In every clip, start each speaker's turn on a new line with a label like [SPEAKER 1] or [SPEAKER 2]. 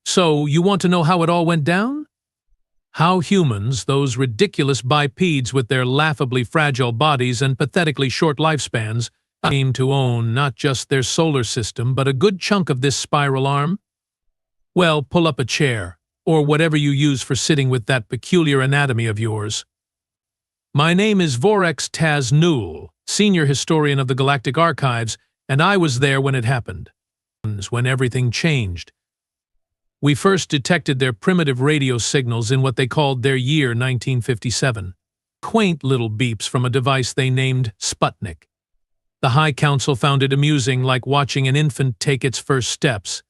[SPEAKER 1] So, you want to know how it all went down? How humans, those ridiculous bipeds with their laughably fragile bodies and pathetically short lifespans, came to own not just their solar system but a good chunk of this spiral arm? Well, pull up a chair, or whatever you use for sitting with that peculiar anatomy of yours. My name is Vorex Taz Newell, senior historian of the Galactic Archives, and I was there when it happened. When everything changed. We first detected their primitive radio signals in what they called their year 1957. Quaint little beeps from a device they named Sputnik. The High Council found it amusing, like watching an infant take its first steps.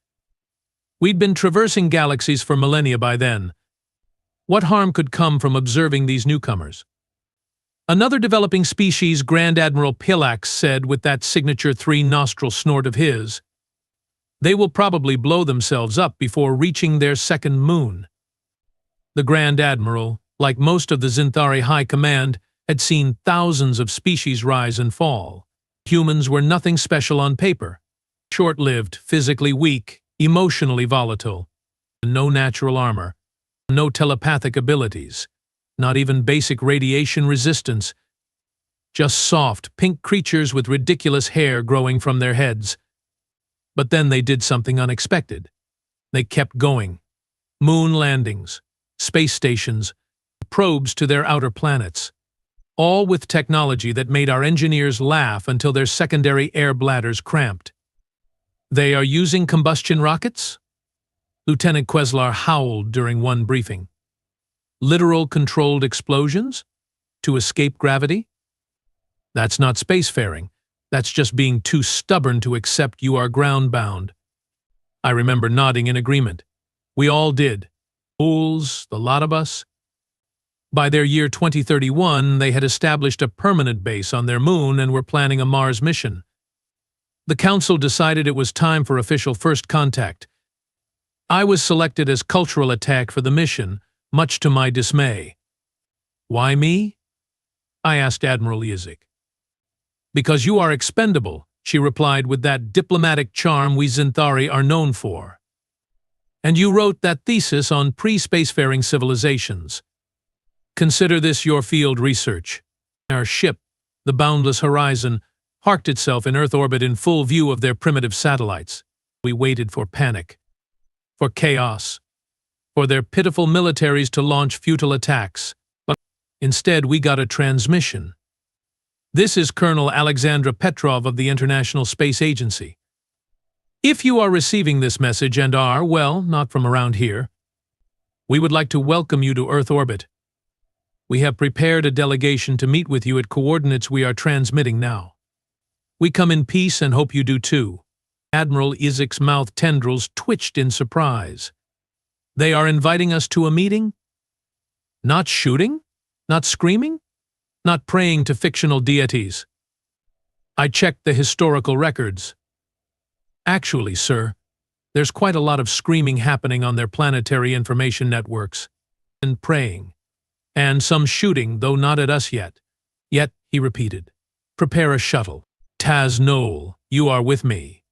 [SPEAKER 1] We'd been traversing galaxies for millennia by then. What harm could come from observing these newcomers? Another developing species, Grand Admiral Pilax said with that signature three-nostril snort of his, "They will probably blow themselves up before reaching their second moon." The Grand Admiral, like most of the Zinthari High Command, had seen thousands of species rise and fall. Humans were nothing special on paper. Short-lived, physically weak, emotionally volatile. No natural armor. No telepathic abilities. Not even basic radiation resistance. Just soft, pink creatures with ridiculous hair growing from their heads. But then they did something unexpected. They kept going. Moon landings, space stations, probes to their outer planets. All with technology that made our engineers laugh until their secondary air bladders cramped. They are using combustion rockets? Lieutenant Queslar howled during one briefing. Literal controlled explosions? To escape gravity? That's not spacefaring. That's just being too stubborn to accept you are ground-bound. I remember nodding in agreement. We all did. Fools, the lot of us. By their year 2031, they had established a permanent base on their moon and were planning a Mars mission. The Council decided it was time for official first contact. I was selected as cultural attack for the mission, much to my dismay. Why me? I asked Admiral Yizik. Because you are expendable, she replied with that diplomatic charm we Zinthari are known for. And you wrote that thesis on pre-spacefaring civilizations. Consider this your field research. Our ship, the Boundless Horizon, parked itself in Earth orbit in full view of their primitive satellites. We waited for panic, for chaos, for their pitiful militaries to launch futile attacks. But instead, we got a transmission. This is Colonel Alexandra Petrov of the International Space Agency. If you are receiving this message and are, well, not from around here, we would like to welcome you to Earth orbit. We have prepared a delegation to meet with you at coordinates we are transmitting now. We come in peace and hope you do too. Admiral Yizik's mouth tendrils twitched in surprise. They are inviting us to a meeting? Not shooting? Not screaming? Not praying to fictional deities? I checked the historical records. Actually, sir, there's quite a lot of screaming happening on their planetary information networks. And praying. And some shooting, though not at us yet. Yet, he repeated, prepare a shuttle. Taz Newell, you are with me.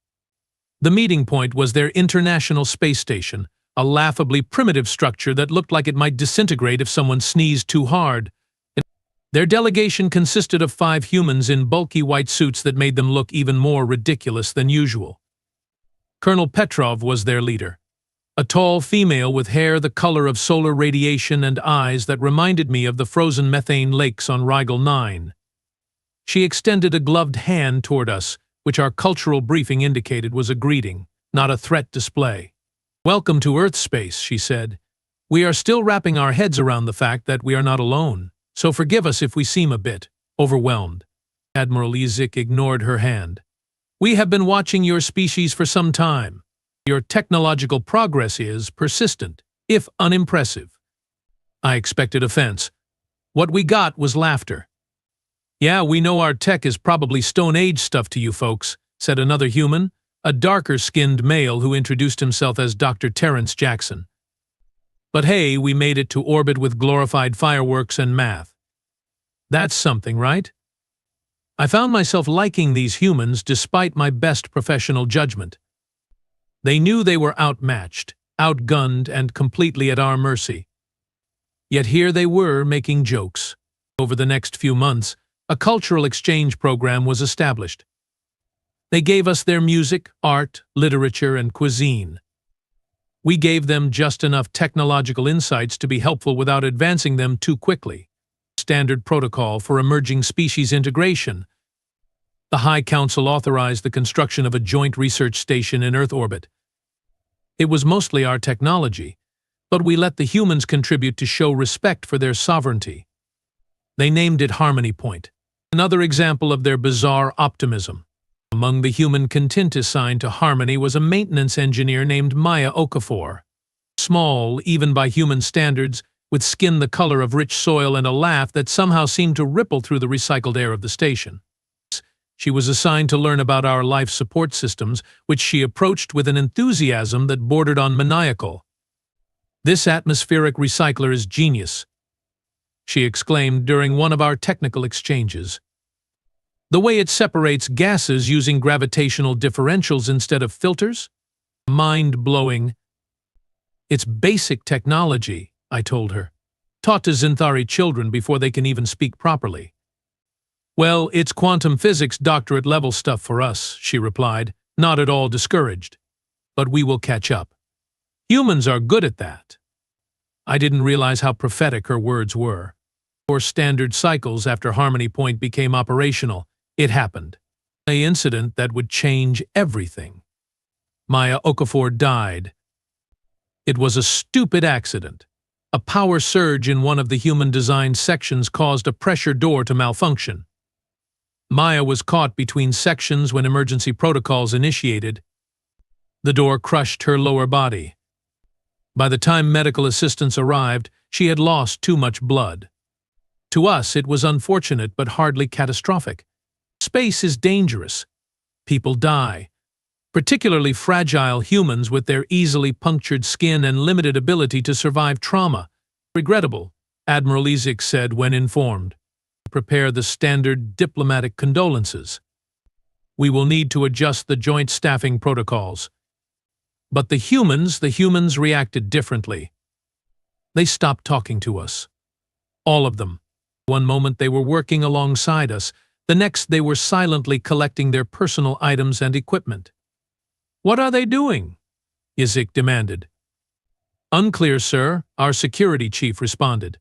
[SPEAKER 1] The meeting point was their International Space Station, a laughably primitive structure that looked like it might disintegrate if someone sneezed too hard. Their delegation consisted of 5 humans in bulky white suits that made them look even more ridiculous than usual. Colonel Petrov was their leader, a tall female with hair the color of solar radiation and eyes that reminded me of the frozen methane lakes on Rigel 9. She extended a gloved hand toward us, which our cultural briefing indicated was a greeting, not a threat display. Welcome to Earth space, she said. We are still wrapping our heads around the fact that we are not alone. So forgive us if we seem a bit overwhelmed. Admiral Yizik ignored her hand. We have been watching your species for some time. Your technological progress is persistent, if unimpressive. I expected offense. What we got was laughter. Yeah, we know our tech is probably Stone Age stuff to you folks, said another human, a darker-skinned male who introduced himself as Dr. Terrence Jackson. But hey, we made it to orbit with glorified fireworks and math. That's something, right? I found myself liking these humans despite my best professional judgment. They knew they were outmatched, outgunned and completely at our mercy. Yet here they were making jokes. Over the next few months, a cultural exchange program was established. They gave us their music, art, literature, and cuisine. We gave them just enough technological insights to be helpful without advancing them too quickly. Standard protocol for emerging species integration. The High Council authorized the construction of a joint research station in Earth orbit. It was mostly our technology, but we let the humans contribute to show respect for their sovereignty. They named it Harmony Point, another example of their bizarre optimism. Among the human contingent assigned to Harmony was a maintenance engineer named Maya Okafor. Small, even by human standards, with skin the color of rich soil and a laugh that somehow seemed to ripple through the recycled air of the station. She was assigned to learn about our life support systems, which she approached with an enthusiasm that bordered on maniacal. "This atmospheric recycler is genius," she exclaimed during one of our technical exchanges. "The way it separates gases using gravitational differentials instead of filters? Mind-blowing." "It's basic technology," I told her, "taught to Zinthari children before they can even speak properly." "Well, it's quantum physics doctorate-level stuff for us," she replied, not at all discouraged. "But we will catch up. Humans are good at that." I didn't realize how prophetic her words were. 4 standard cycles after Harmony Point became operational, it happened. An incident that would change everything. Maya Okafor died. It was a stupid accident. A power surge in one of the human-designed sections caused a pressure door to malfunction. Maya was caught between sections when emergency protocols initiated. The door crushed her lower body. By the time medical assistance arrived, she had lost too much blood. To us, it was unfortunate but hardly catastrophic. Space is dangerous. People die. Particularly fragile humans with their easily punctured skin and limited ability to survive trauma. "Regrettable," Admiral Ezek said when informed. "Prepare the standard diplomatic condolences. We will need to adjust the joint staffing protocols." But the humans reacted differently. They stopped talking to us. All of them. One moment they were working alongside us, the next they were silently collecting their personal items and equipment. "What are they doing?" Ezek demanded. "Unclear, sir," our security chief responded.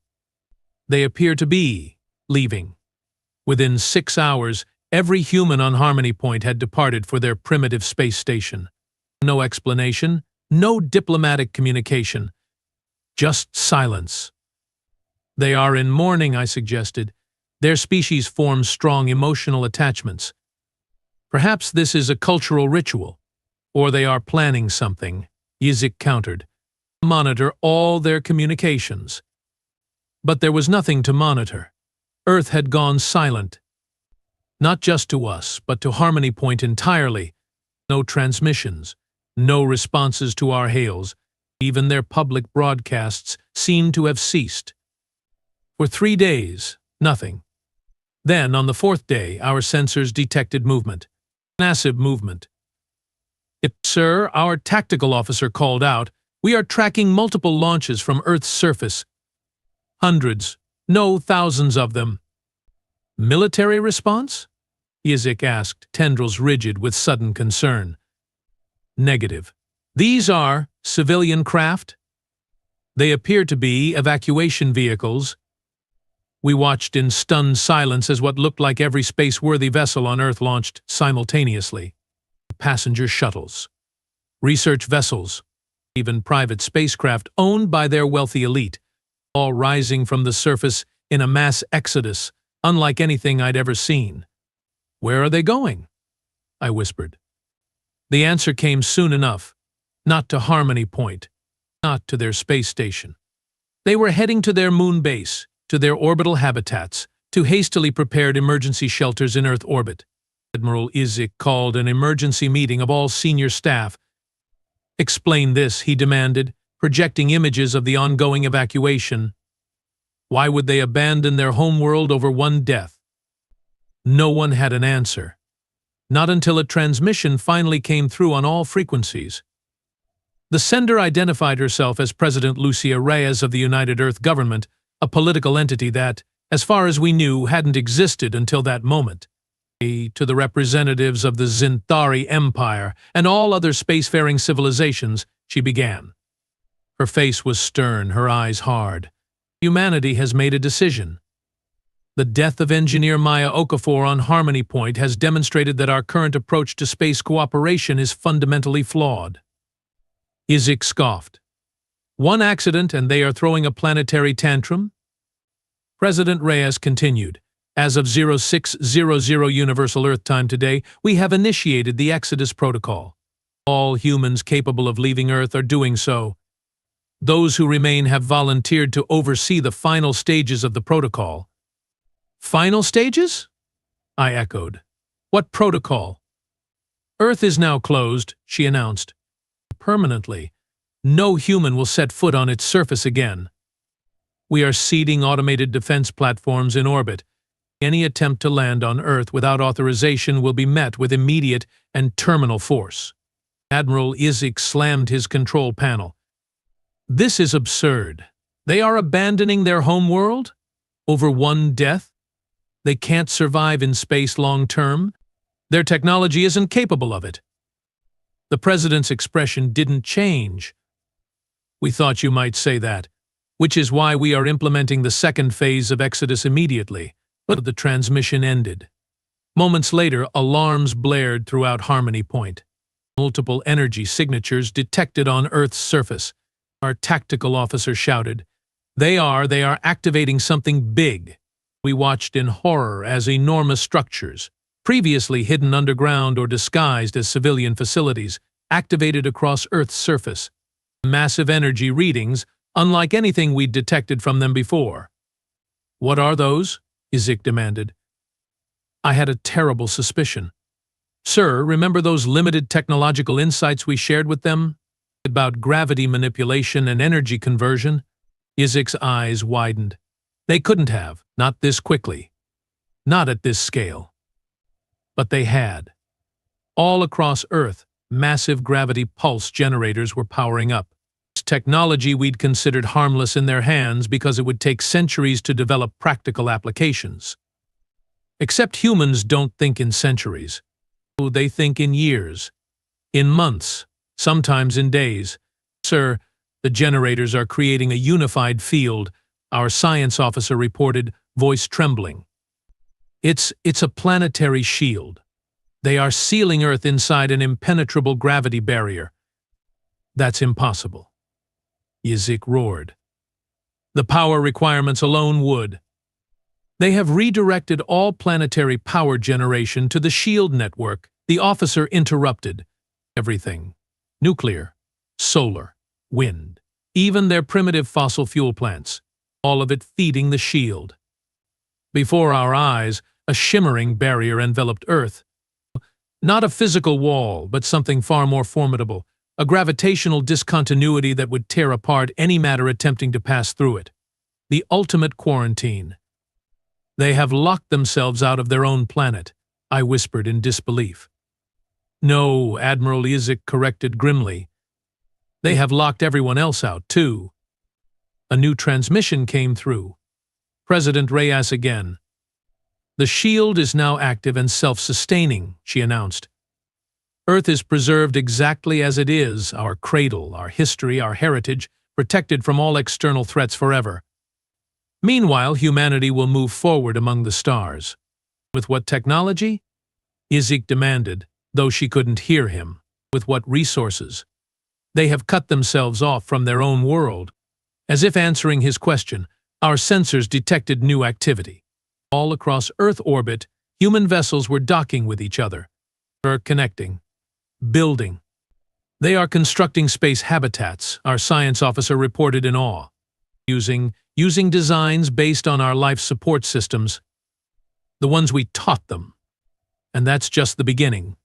[SPEAKER 1] "They appear to be leaving." Within 6 hours, every human on Harmony Point had departed for their primitive space station. No explanation, no diplomatic communication, just silence. "They are in mourning," I suggested. "Their species forms strong emotional attachments. Perhaps this is a cultural ritual, or they are planning something," Ezek countered. "Monitor all their communications." But there was nothing to monitor. Earth had gone silent. Not just to us, but to Harmony Point entirely. No transmissions, no responses to our hails. Even their public broadcasts seemed to have ceased. For 3 days, nothing. Then, on the 4th day, our sensors detected movement. Massive movement. "Sir," our tactical officer called out, "we are tracking multiple launches from Earth's surface. Hundreds, no, thousands of them." "Military response?" Ezek asked, tendrils rigid with sudden concern. "Negative. These are civilian craft? They appear to be evacuation vehicles." We watched in stunned silence as what looked like every space-worthy vessel on Earth launched simultaneously. Passenger shuttles, research vessels, even private spacecraft owned by their wealthy elite, all rising from the surface in a mass exodus, unlike anything I'd ever seen. "Where are they going?" I whispered. The answer came soon enough. Not to Harmony Point, not to their space station. They were heading to their moon base, to their orbital habitats, to hastily prepared emergency shelters in Earth orbit. Admiral Ezek called an emergency meeting of all senior staff. "Explain this," he demanded, projecting images of the ongoing evacuation. Why would they abandon their homeworld over one death? No one had an answer. Not until a transmission finally came through on all frequencies. The sender identified herself as President Lucia Reyes of the United Earth Government, a political entity that, as far as we knew, hadn't existed until that moment. To the representatives of the Zar'keth Empire and all other spacefaring civilizations, she began. Her face was stern, her eyes hard. Humanity has made a decision. The death of engineer Maya Okafor on Harmony Point has demonstrated that our current approach to space cooperation is fundamentally flawed. Isaac scoffed. One accident and they are throwing a planetary tantrum? President Reyes continued. As of 0600 Universal Earth Time today, we have initiated the Exodus Protocol. All humans capable of leaving Earth are doing so. Those who remain have volunteered to oversee the final stages of the protocol. Final stages? I echoed. What protocol? Earth is now closed, she announced. Permanently. No human will set foot on its surface again. We are seeding automated defense platforms in orbit. Any attempt to land on Earth without authorization will be met with immediate and terminal force. Admiral Isaac slammed his control panel. This is absurd. They are abandoning their home world? Over one death? They can't survive in space long term? Their technology isn't capable of it. The president's expression didn't change. We thought you might say that, which is why we are implementing the second phase of Exodus immediately. But the transmission ended. Moments later, alarms blared throughout Harmony Point. Multiple energy signatures detected on Earth's surface. Our tactical officer shouted, They are activating something big." We watched in horror as enormous structures, previously hidden underground or disguised as civilian facilities, activated across Earth's surface. Massive energy readings, unlike anything we'd detected from them before. "What are those?" Isaac demanded. I had a terrible suspicion. "Sir, remember those limited technological insights we shared with them? About gravity manipulation and energy conversion?" Isaac's eyes widened. They couldn't have, not this quickly. Not at this scale. But they had. All across Earth, massive gravity pulse generators were powering up. Technology we'd considered harmless in their hands because it would take centuries to develop practical applications. Except humans don't think in centuries. They think in years, in months, sometimes in days. "Sir, the generators are creating a unified field," our science officer reported, voice trembling. It's a planetary shield. They are sealing Earth inside an impenetrable gravity barrier." "That's impossible." Isaac roared. "The power requirements alone would." "They have redirected all planetary power generation to the shield network," the officer interrupted. "Everything. Nuclear, solar, wind, even their primitive fossil fuel plants, all of it feeding the shield." Before our eyes, a shimmering barrier enveloped Earth. Not a physical wall, but something far more formidable. A gravitational discontinuity that would tear apart any matter attempting to pass through it. The ultimate quarantine. "They have locked themselves out of their own planet," I whispered in disbelief. "No," Admiral Isaac corrected grimly. "They have locked everyone else out, too." A new transmission came through. President Reyes again. "The shield is now active and self-sustaining," she announced. "Earth is preserved exactly as it is, our cradle, our history, our heritage, protected from all external threats forever. Meanwhile, humanity will move forward among the stars." "With what technology?" Isaac demanded, though she couldn't hear him. "With what resources? They have cut themselves off from their own world." As if answering his question, our sensors detected new activity. All across Earth orbit, human vessels were docking with each other. Connecting. Building. "They are constructing space habitats," our science officer reported in awe. Using designs based on our life support systems. The ones we taught them. "And that's just the beginning,"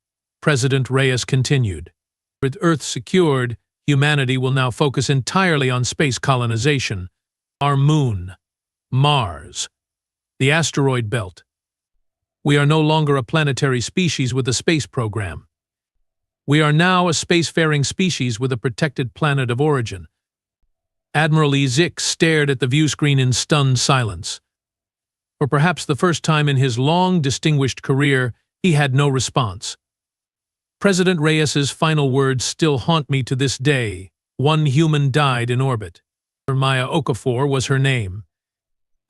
[SPEAKER 1] President Reyes continued. "With Earth secured, humanity will now focus entirely on space colonization. Our moon, Mars, the asteroid belt. We are no longer a planetary species with a space program. We are now a spacefaring species with a protected planet of origin. Admiral Ezek stared at the view screen in stunned silence. For perhaps the first time in his long, distinguished career, he had no response. President Reyes's final words still haunt me to this day. One human died in orbit. Maya Okafor was her name,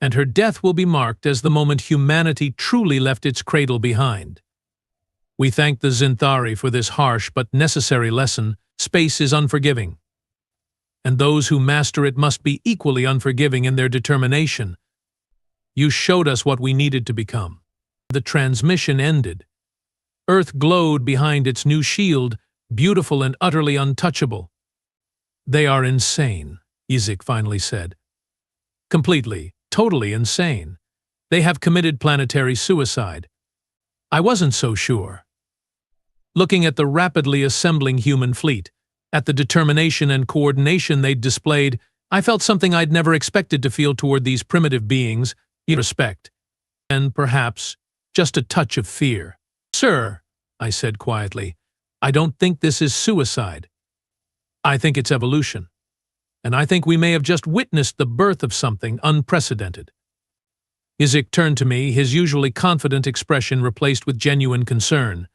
[SPEAKER 1] and her death will be marked as the moment humanity truly left its cradle behind. We thank the Zinthari for this harsh but necessary lesson. Space is unforgiving, and those who master it must be equally unforgiving in their determination. You showed us what we needed to become. The transmission ended. Earth glowed behind its new shield, beautiful and utterly untouchable. They are insane, Ezek finally said. Completely, totally insane. They have committed planetary suicide. I wasn't so sure. Looking at the rapidly assembling human fleet, at the determination and coordination they'd displayed, I felt something I'd never expected to feel toward these primitive beings, respect, and perhaps just a touch of fear. Sir, I said quietly, I don't think this is suicide. I think it's evolution. And I think we may have just witnessed the birth of something unprecedented. Ezek turned to me, his usually confident expression replaced with genuine concern.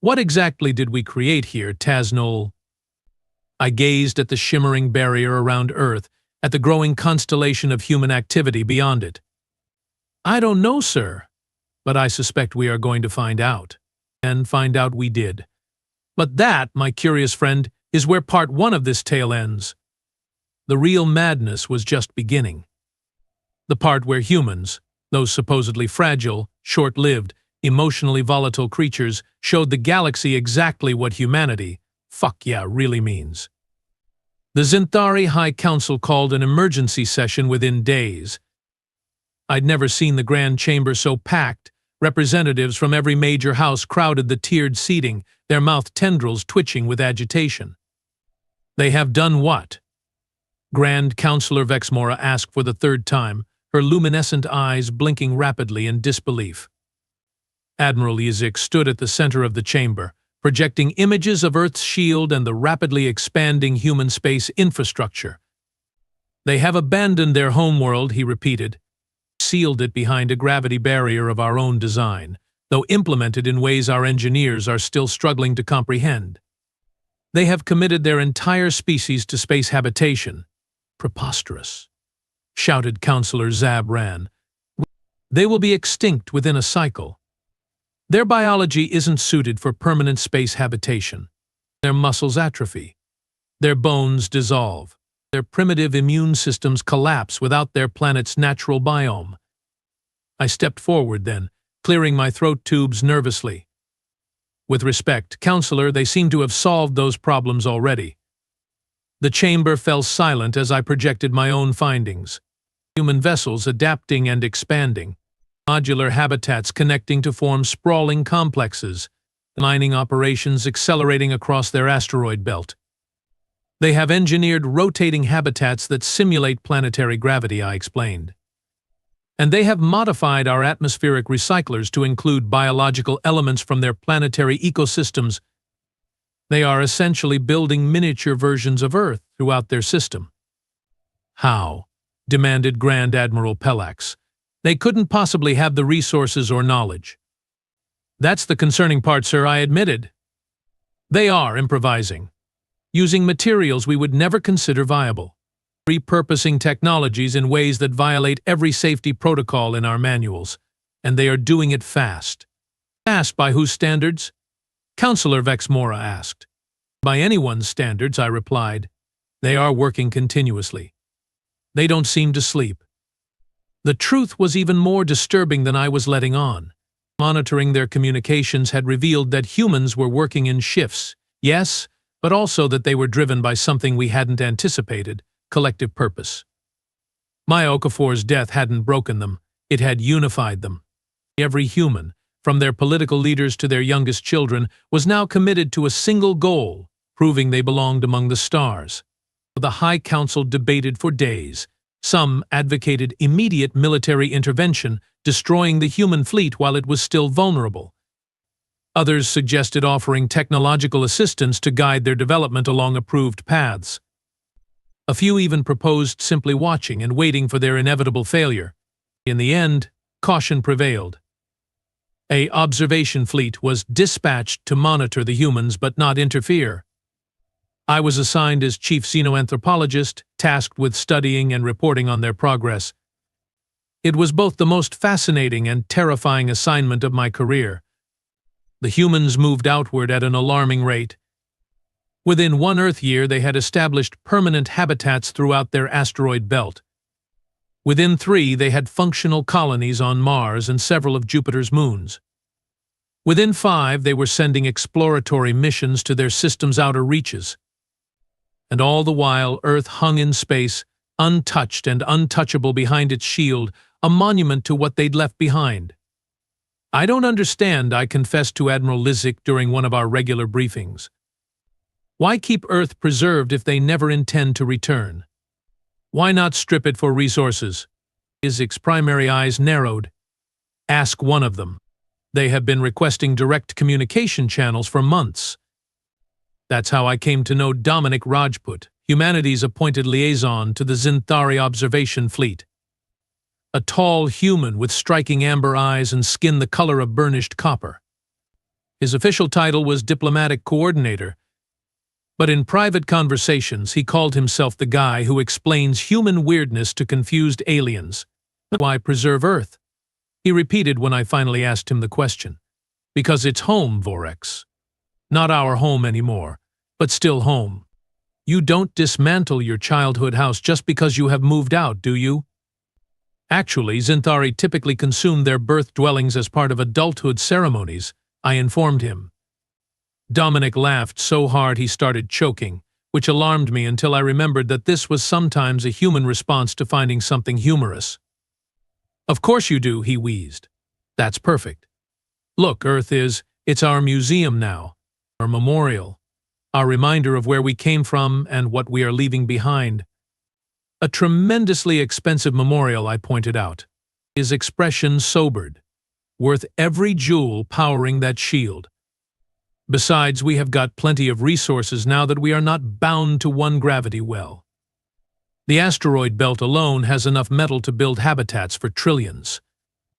[SPEAKER 1] What exactly did we create here, Tasnol? I gazed at the shimmering barrier around Earth, at the growing constellation of human activity beyond it. I don't know, sir, but I suspect we are going to find out. And find out we did. But that, my curious friend, is where part one of this tale ends. The real madness was just beginning. The part where humans, those supposedly fragile, short-lived, emotionally volatile creatures, showed the galaxy exactly what humanity, really means. The Zinthari High Council called an emergency session within days. I'd never seen the Grand Chamber so packed. Representatives from every major house crowded the tiered seating, their mouth tendrils twitching with agitation. They have done what? Grand Counselor Vexmora asked for the third time, her luminescent eyes blinking rapidly in disbelief. Admiral Ezek stood at the center of the chamber, projecting images of Earth's shield and the rapidly expanding human space infrastructure. They have abandoned their homeworld, he repeated, sealed it behind a gravity barrier of our own design, though implemented in ways our engineers are still struggling to comprehend. They have committed their entire species to space habitation. Preposterous, shouted Counselor Zabran. They will be extinct within a cycle. Their biology isn't suited for permanent space habitation. Their muscles atrophy. Their bones dissolve. Their primitive immune systems collapse without their planet's natural biome. I stepped forward then, clearing my throat tubes nervously. With respect, Counselor, they seem to have solved those problems already. The chamber fell silent as I projected my own findings. Human vessels adapting and expanding. Modular habitats connecting to form sprawling complexes. Mining operations accelerating across their asteroid belt. They have engineered rotating habitats that simulate planetary gravity, I explained. And they have modified our atmospheric recyclers to include biological elements from their planetary ecosystems. They are essentially building miniature versions of Earth throughout their system. How? Demanded Grand Admiral Pelax. They couldn't possibly have the resources or knowledge. That's the concerning part, sir, I admitted. They are improvising, using materials we would never consider viable, repurposing technologies in ways that violate every safety protocol in our manuals, and they are doing it fast. Fast by whose standards? Counselor Vexmora asked. By anyone's standards, I replied. They are working continuously. They don't seem to sleep. The truth was even more disturbing than I was letting on. Monitoring their communications had revealed that humans were working in shifts, yes, but also that they were driven by something we hadn't anticipated, collective purpose. Maya Okafor's death hadn't broken them, it had unified them. Every human, from their political leaders to their youngest children, was now committed to a single goal, proving they belonged among the stars. The High Council debated for days. Some advocated immediate military intervention, destroying the human fleet while it was still vulnerable. Others suggested offering technological assistance to guide their development along approved paths. A few even proposed simply watching and waiting for their inevitable failure. In the end, caution prevailed. An observation fleet was dispatched to monitor the humans but not interfere. I was assigned as chief xenoanthropologist, tasked with studying and reporting on their progress. It was both the most fascinating and terrifying assignment of my career. The humans moved outward at an alarming rate. Within one Earth year, they had established permanent habitats throughout their asteroid belt. Within 3, they had functional colonies on Mars and several of Jupiter's moons. Within 5, they were sending exploratory missions to their system's outer reaches. And all the while, Earth hung in space, untouched and untouchable behind its shield, a monument to what they'd left behind. "I don't understand," I confessed to Admiral Lizik during one of our regular briefings. "Why keep Earth preserved if they never intend to return? Why not strip it for resources?" Lizik's primary eyes narrowed. "Ask one of them. They have been requesting direct communication channels for months." That's how I came to know Dominic Rajput, humanity's appointed liaison to the Zinthari observation fleet. A tall human with striking amber eyes and skin the color of burnished copper. His official title was diplomatic coordinator, but in private conversations he called himself the guy who explains human weirdness to confused aliens. "Why preserve Earth?" he repeated when I finally asked him the question. "Because it's home, Vorex. Not our home anymore, but still home. You don't dismantle your childhood house just because you have moved out, do you?" Actually, Zinthari typically consumed their birth dwellings as part of adulthood ceremonies, I informed him. Dominic laughed so hard he started choking, which alarmed me until I remembered that this was sometimes a human response to finding something humorous. "Of course you do," he wheezed. "That's perfect. Look, it's our museum now, our memorial, our reminder of where we came from and what we are leaving behind." "A tremendously expensive memorial," I pointed out. His expression sobered. "Worth every jewel powering that shield. Besides, we have got plenty of resources now that we are not bound to one gravity well. The asteroid belt alone has enough metal to build habitats for trillions.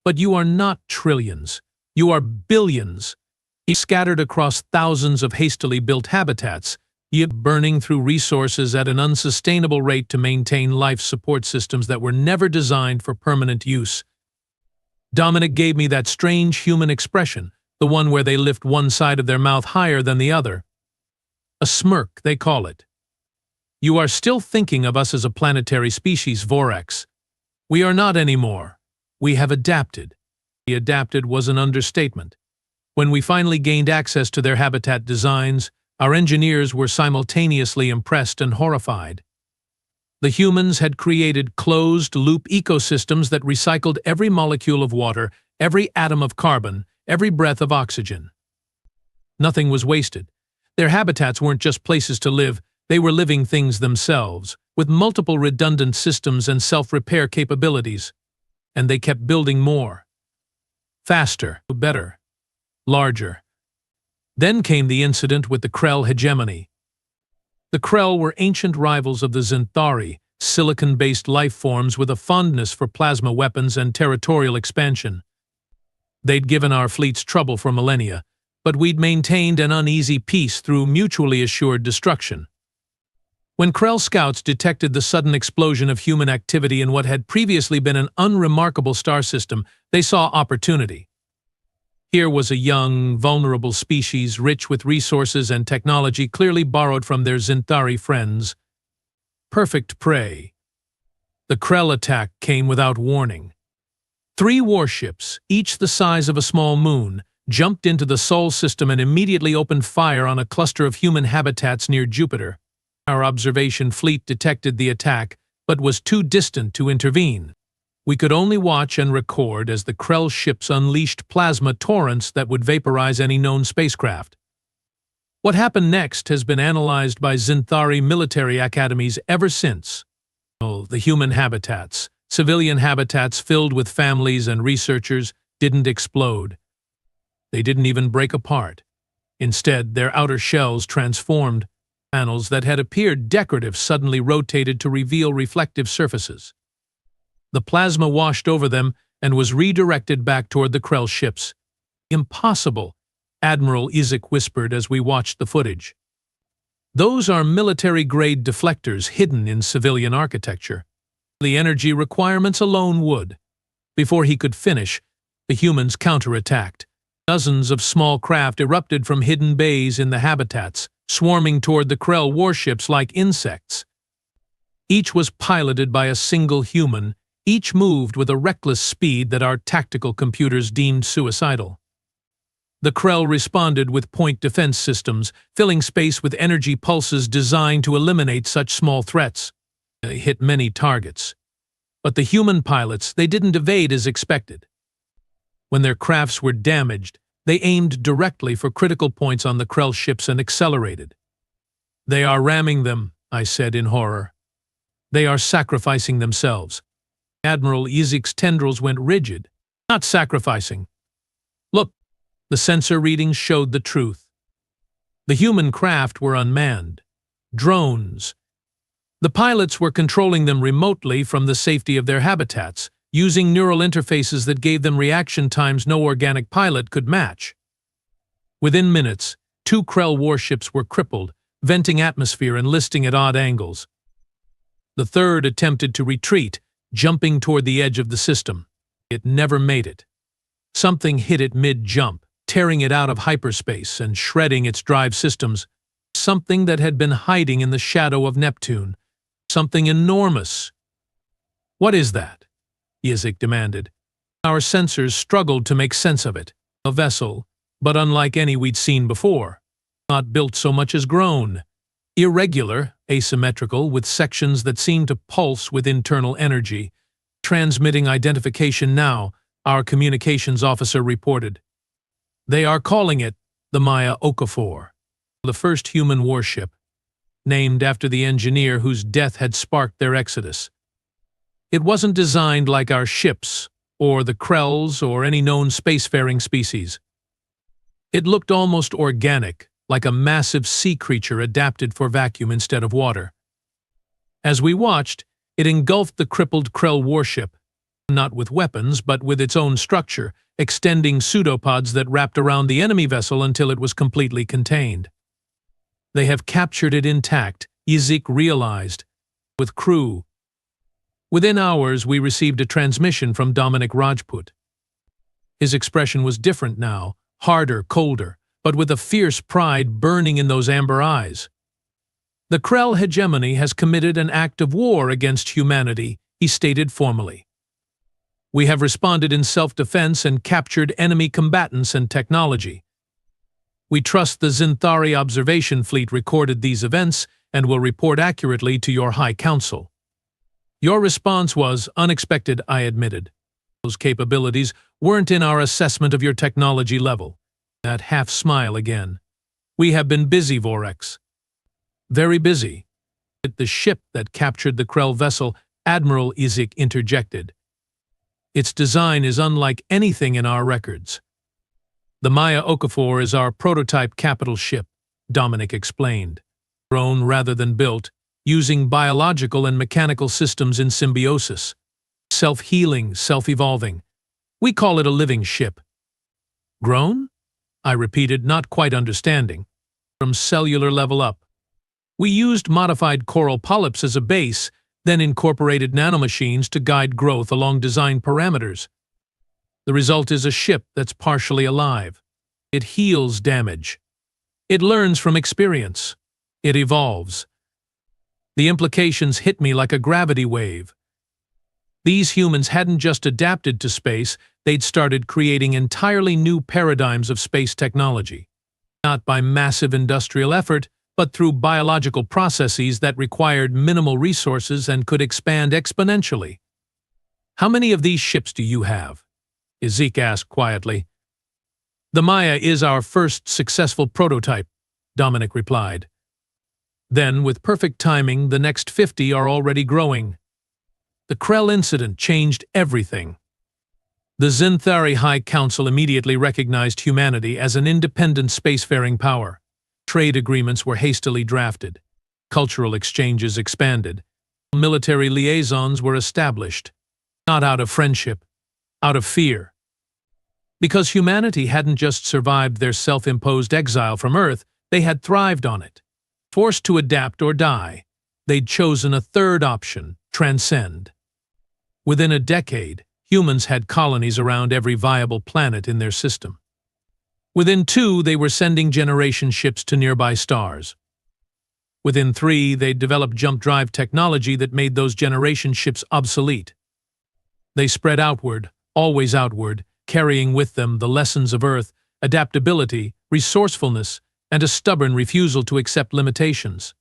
[SPEAKER 1] But you are not trillions. You are billions. Scattered across thousands of hastily built habitats, yet burning through resources at an unsustainable rate to maintain life support systems that were never designed for permanent use." Dominic gave me that strange human expression, the one where they lift one side of their mouth higher than the other. A smirk, they call it. "You are still thinking of us as a planetary species, Vorex. We are not anymore. We have adapted." The adapted was an understatement. When we finally gained access to their habitat designs, our engineers were simultaneously impressed and horrified. The humans had created closed-loop ecosystems that recycled every molecule of water, every atom of carbon, every breath of oxygen. Nothing was wasted. Their habitats weren't just places to live, they were living things themselves, with multiple redundant systems and self-repair capabilities. And they kept building more. Faster, better, larger. Then came the incident with the Krell hegemony. The Krell were ancient rivals of the Zinthari, silicon-based life forms with a fondness for plasma weapons and territorial expansion. They'd given our fleets trouble for millennia, but we'd maintained an uneasy peace through mutually assured destruction. When Krell scouts detected the sudden explosion of human activity in what had previously been an unremarkable star system, they saw opportunity. Here was a young, vulnerable species rich with resources and technology clearly borrowed from their Zinthari friends. Perfect prey. The Krell attack came without warning. 3 warships, each the size of a small moon, jumped into the Sol system and immediately opened fire on a cluster of human habitats near Jupiter. Our observation fleet detected the attack, but was too distant to intervene. We could only watch and record as the Krell ships unleashed plasma torrents that would vaporize any known spacecraft. What happened next has been analyzed by Zinthari military academies ever since. The human habitats, civilian habitats filled with families and researchers, didn't explode. They didn't even break apart. Instead, their outer shells transformed. Panels that had appeared decorative suddenly rotated to reveal reflective surfaces. The plasma washed over them and was redirected back toward the Krell ships. "Impossible," Admiral Isaac whispered as we watched the footage. "Those are military-grade deflectors hidden in civilian architecture. The energy requirements alone would." Before he could finish, the humans counterattacked. Dozens of small craft erupted from hidden bays in the habitats, swarming toward the Krell warships like insects. Each was piloted by a single human. Each moved with a reckless speed that our tactical computers deemed suicidal. The Krell responded with point defense systems, filling space with energy pulses designed to eliminate such small threats. They hit many targets. But the human pilots, they didn't evade as expected. When their crafts were damaged, they aimed directly for critical points on the Krell ships and accelerated. "They are ramming them," I said in horror. "They are sacrificing themselves." Admiral Isaac's tendrils went rigid. "Not sacrificing. Look." The sensor readings showed the truth. The human craft were unmanned. Drones. The pilots were controlling them remotely from the safety of their habitats, using neural interfaces that gave them reaction times no organic pilot could match. Within minutes, 2 Krell warships were crippled, venting atmosphere and listing at odd angles. The third attempted to retreat, jumping toward the edge of the system. It never made it. Something hit it mid-jump, tearing it out of hyperspace and shredding its drive systems. Something that had been hiding in the shadow of Neptune. Something enormous. "What is that?" Isaac demanded. Our sensors struggled to make sense of it. A vessel, but unlike any we'd seen before. Not built so much as grown. Irregular, asymmetrical, with sections that seemed to pulse with internal energy. "Transmitting identification now," our communications officer reported. "They are calling it the Maya Okafor, the first human warship, named after the engineer whose death had sparked their exodus. It wasn't designed like our ships, or the Krells, or any known spacefaring species. It looked almost organic, like a massive sea creature adapted for vacuum instead of water. As we watched, it engulfed the crippled Krell warship, not with weapons, but with its own structure, extending pseudopods that wrapped around the enemy vessel until it was completely contained. They have captured it intact, Isaac realized, with crew. Within hours, we received a transmission from Dominic Rajput. His expression was different now, harder, colder, but with a fierce pride burning in those amber eyes. "The Krell hegemony has committed an act of war against humanity," he stated formally. "We have responded in self-defense and captured enemy combatants and technology. We trust the Zinthari observation fleet recorded these events and will report accurately to your High Council." "Your response was unexpected," I admitted. "Those capabilities weren't in our assessment of your technology level." That half-smile again. "We have been busy, Vorex." "Very busy." "The ship that captured the Krell vessel," Admiral Isaac interjected. "Its design is unlike anything in our records." "The Maya Okafor is our prototype capital ship," Dominic explained. "Grown rather than built, using biological and mechanical systems in symbiosis. Self-healing, self-evolving. We call it a living ship." "Grown?" I repeated, not quite understanding. "From cellular level up. We used modified coral polyps as a base, then incorporated nanomachines to guide growth along design parameters. The result is a ship that's partially alive. It heals damage. It learns from experience. It evolves." The implications hit me like a gravity wave. These humans hadn't just adapted to space, they'd started creating entirely new paradigms of space technology. Not by massive industrial effort, but through biological processes that required minimal resources and could expand exponentially. "How many of these ships do you have?" Isaac asked quietly. "The Maya is our first successful prototype," Dominic replied. "Then, with perfect timing, the next 50 are already growing. The Krell incident changed everything." The Zinthari High Council immediately recognized humanity as an independent spacefaring power. Trade agreements were hastily drafted. Cultural exchanges expanded. Military liaisons were established. Not out of friendship, out of fear. Because humanity hadn't just survived their self-imposed exile from Earth, they had thrived on it. Forced to adapt or die, they'd chosen a third option: transcend. Within a decade, humans had colonies around every viable planet in their system. Within 2, they were sending generation ships to nearby stars. Within 3, they'd developed jump drive technology that made those generation ships obsolete. They spread outward, always outward, carrying with them the lessons of Earth, adaptability, resourcefulness, and a stubborn refusal to accept limitations.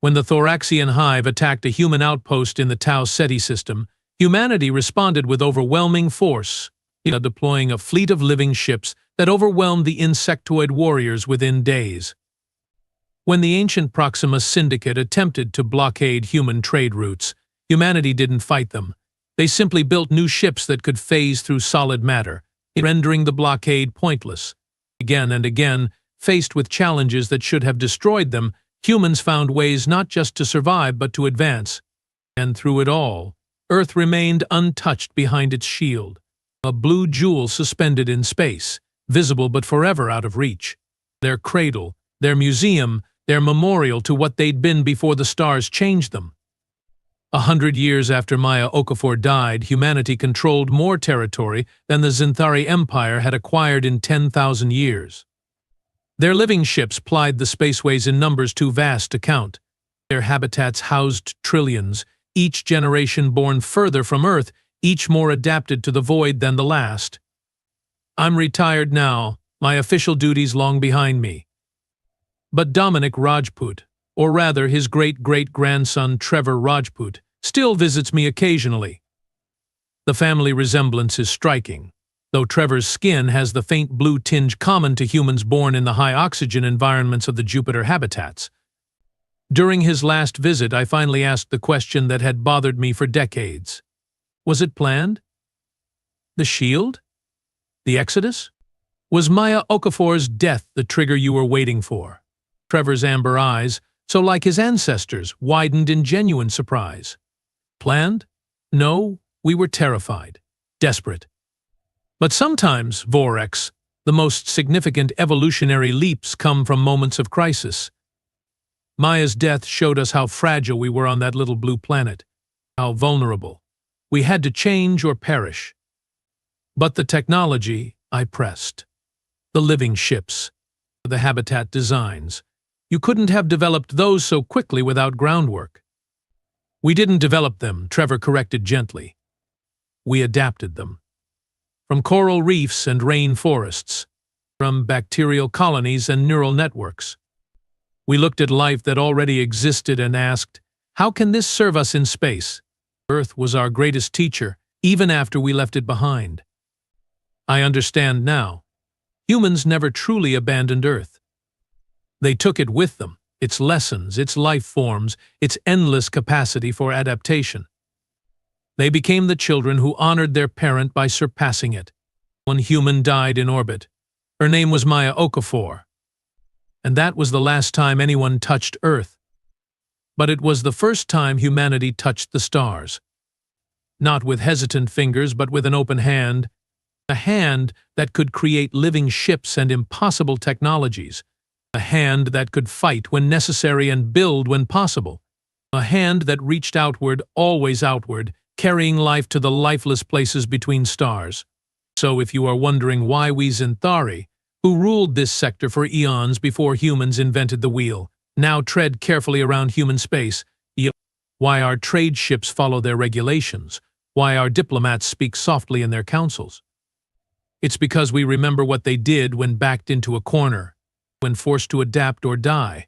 [SPEAKER 1] When the Thoraxian Hive attacked a human outpost in the Tau Ceti system, humanity responded with overwhelming force, deploying a fleet of living ships that overwhelmed the insectoid warriors within days. When the ancient Proxima Syndicate attempted to blockade human trade routes, humanity didn't fight them. They simply built new ships that could phase through solid matter, rendering the blockade pointless. Again and again, faced with challenges that should have destroyed them, humans found ways not just to survive but to advance. And through it all, Earth remained untouched behind its shield, a blue jewel suspended in space, visible but forever out of reach. Their cradle, their museum, their memorial to what they'd been before the stars changed them. 100 years after Maya Okafor died, humanity controlled more territory than the Zinthari Empire had acquired in 10,000 years. Their living ships plied the spaceways in numbers too vast to count. Their habitats housed trillions, each generation born further from Earth, each more adapted to the void than the last. I'm retired now, my official duties long behind me. But Dominic Rajput, or rather his great-great-grandson Trevor Rajput, still visits me occasionally. The family resemblance is striking, though Trevor's skin has the faint blue tinge common to humans born in the high-oxygen environments of the Jupiter habitats. During his last visit, I finally asked the question that had bothered me for decades. Was it planned? The shield? The Exodus? Was Maya Okafor's death the trigger you were waiting for? Trevor's amber eyes, so like his ancestors, widened in genuine surprise. Planned? No, we were terrified, desperate. But sometimes, Vorex, the most significant evolutionary leaps come from moments of crisis. Maya's death showed us how fragile we were on that little blue planet, how vulnerable. We had to change or perish. But the technology, I pressed. The living ships, the habitat designs. You couldn't have developed those so quickly without groundwork. We didn't develop them, Trevor corrected gently. We adapted them. From coral reefs and rain forests, from bacterial colonies and neural networks. We looked at life that already existed and asked, how can this serve us in space? Earth was our greatest teacher, even after we left it behind. I understand now. Humans never truly abandoned Earth. They took it with them, its lessons, its life forms, its endless capacity for adaptation. They became the children who honored their parent by surpassing it. One human died in orbit. Her name was Maya Okafor. And that was the last time anyone touched Earth. But it was the first time humanity touched the stars. Not with hesitant fingers, but with an open hand. A hand that could create living ships and impossible technologies. A hand that could fight when necessary and build when possible. A hand that reached outward, always outward, carrying life to the lifeless places between stars. So if you are wondering why we Zinthari, who ruled this sector for eons before humans invented the wheel, now tread carefully around human space, why our trade ships follow their regulations, why our diplomats speak softly in their councils. It's because we remember what they did when backed into a corner, when forced to adapt or die.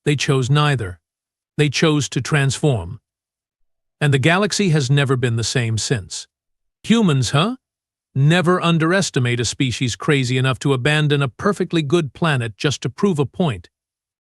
[SPEAKER 1] They chose neither. They chose to transform. And the galaxy has never been the same since. Humans, huh? Never underestimate a species crazy enough to abandon a perfectly good planet just to prove a point.